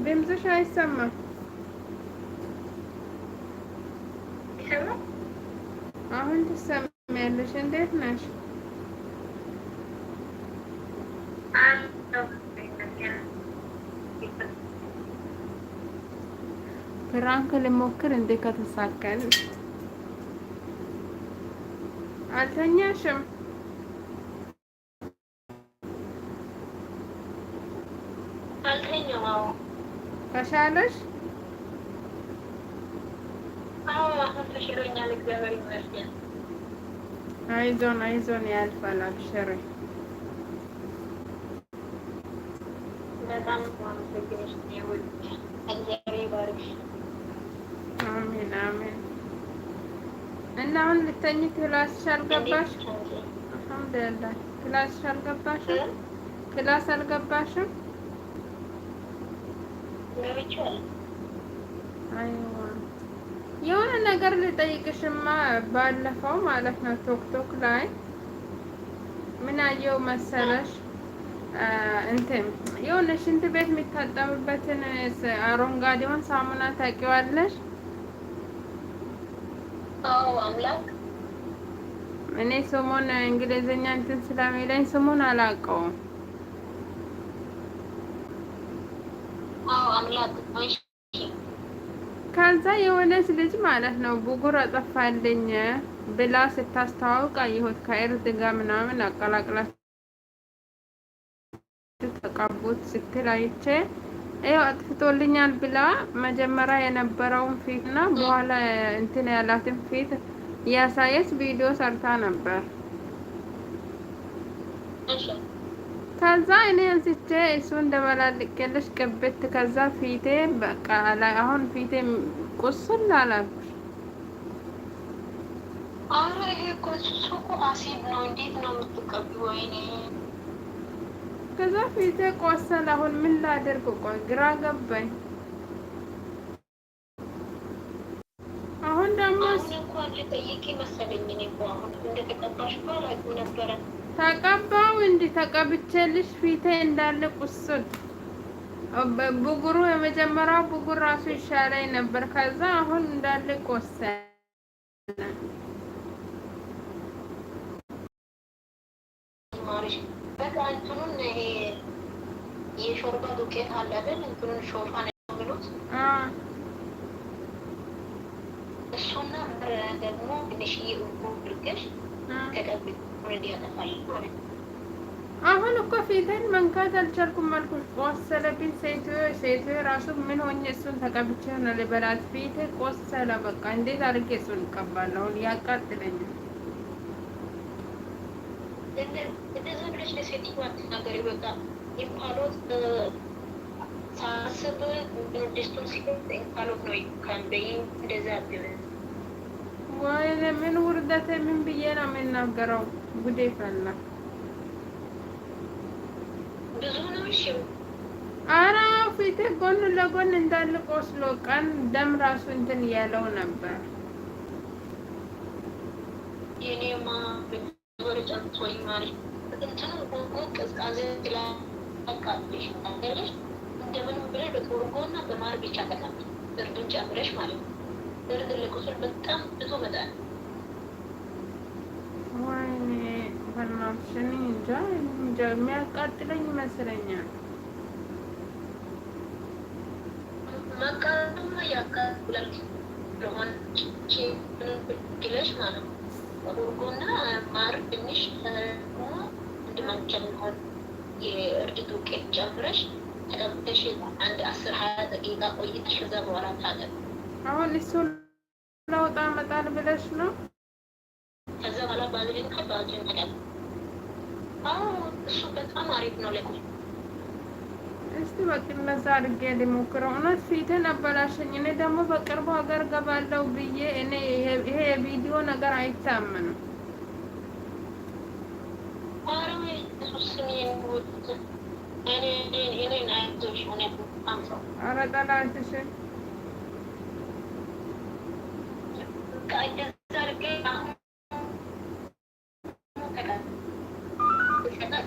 ድምፅሽ አይሰማም። አሁን ትሰሚያለሽ? እንዴት ነሽ? ፍራንክ ልሞክር እንዴ? ከተሳካል አልተኛሽም? አልተኛም። ተሻለሽ? አሁን ተሽሎኛል፣ እግዚአብሔር ይመስገን። አይዞን አይዞን፣ ያልፋል። አብሽሪ። በጣም አመሰግንሽ። እግዚአብሔር ይባርክሽ። አሜን አሜን። እና አሁን ልተኝ ክላስሽ አልገባሽ? አልሐምዱሊላህ። ክላስሽ አልገባሽም? ክላስ አልገባሽም? አይዋ የሆነ ነገር ልጠይቅሽማ፣ ባለፈው ማለት ነው ቶክቶክ ላይ ምን አየው መሰለሽ? እንትን የሆነ ሽንት ቤት የሚታጠብበትን አረንጓዴውን ሳሙና ታውቂዋለሽ? አዎ አምላክ። እኔ ስሙን እንግሊዝኛ እንትን ስለሚለኝ ስሙን አላውቀውም። አዎ አምላክ። ከዛ የሆነች ልጅ ማለት ነው ብጉር አጠፋልኝ ብላ ስታስተዋውቅ አየሁት። ከእርድ ጋር ምናምን አቀላቅላችሁ ተቀቡት ስትል አይቼ ይኸው አጥፍቶልኛል ብላ መጀመሪያ የነበረውን ፊት እና በኋላ እንትን ያላትን ፊት ያሳየች ቪዲዮ ሰርታ ነበር። ከዛ እኔ አንስቼ እሱ እንደበላልቅልሽ ቅብት ከዛ ፊቴ በቃ አሁን ፊቴ ቁስል አላልኩሽ። አረ ይሄ እኮ እሱ እኮ አሲድ ነው። እንዴት ነው የምትቀቢው? ወይኔ ከዛ ፊቴ ቆሰል። አሁን ምን ላደርግ? ቆይ ግራ ገባኝ። አሁን ደግሞ እንኳን ልጠይቅ መሰለኝ። እኔ እኮ አሁን እንደተቀባሽ እኮ አላውቅም ነበረ። ተቀባው እንዲ ተቀብቼልሽ ፊቴ እንዳለ ቁስል። ብጉሩ የመጀመሪያው ብጉር ራሱ ይሻለኝ ነበር። ከዛ አሁን እንዳለ ቆሰለ። ማሪሽ በቃ እንትኑን ይሄ የሾርባ ዱቄት አለ አይደል? እንትኑን ሾርባ ነው የሚሉት። እሱና ደግሞ ትንሽዬ እርጎ አድርገሽ ተቀቢ ኦልሬዲ ያጠፋል። አሁን እኮ ፊቴን መንካት አልቻልኩም አልኩሽ። ቆሰለብኝ። ሴትዮ ራሱ ምን ሆኜ እሱን ተቀብቼ ነው ልበላት? ፊቴ ቆሰለ። በቃ እንዴት አድርጌ እሱን እቀባለሁ? ያቃጥለኛል። እንደዛ ብለሽ ለሴትዮዋ አትናገሪ። በቃ እንፋሎት ሳስብ ድስቱን ሲሆን እንፋሎት ነው ካንበይ እንደዛ ቢሆን ወይኔ ምን ውርደቴ! ምን ብዬ ነው የምናገረው? ጉዴ ፈላ። ብዙ ነው። እሺ ኧረ ፊቴ ጎን ለጎን እንዳለ ቆስሎ ቀን ደም ራሱ እንትን እያለው ነበር። የኔማ ወረጫት ወይ ማለት እንትኑ ቀዝቃዜ ስላቃጥልሽ አለሽ እንደምንም ብለሽ በቶርጎና በማር ብቻ ቀላል እርዱን ጨምረሽ ማለት ነው። እርድ ለቁስል በጣም ብዙ መጣል። ወይኔ በእናትሽ እኔ እንጃ የሚያቃጥለኝ ይመስለኛል። ማቃጠልማ ያቃጥላል። ለሆነ ብለሽ ማለት ነው ቶርጎና ማር ትንሽ እንድማንቸን የእርድ ዱቄት ጨምረሽ ተቀብተሽ አንድ 10-20 ደቂቃ ቆይተሽ ከዛ በኋላ ታጠብ። አሁን እሱ ለውጥ አመጣል ብለሽ ነው? ከዛ በኋላ ባዝሊን ከባዝሊን ተቀብ። አዎ እሱ በጣም አሪፍ ነው ለቁ። እስቲ በቃ እንደዛ አድርጌ ልሞክረው። እውነት ፊቴን አበላሸኝ። እኔ ደግሞ በቅርቡ ሀገር ገባለሁ ብዬ እኔ ይሄ የቪዲዮ ነገር አይታመንም። አረ ኢየሱስ እኔ አይዞሽ ሆነ አምሳ አረ ጠላትሽ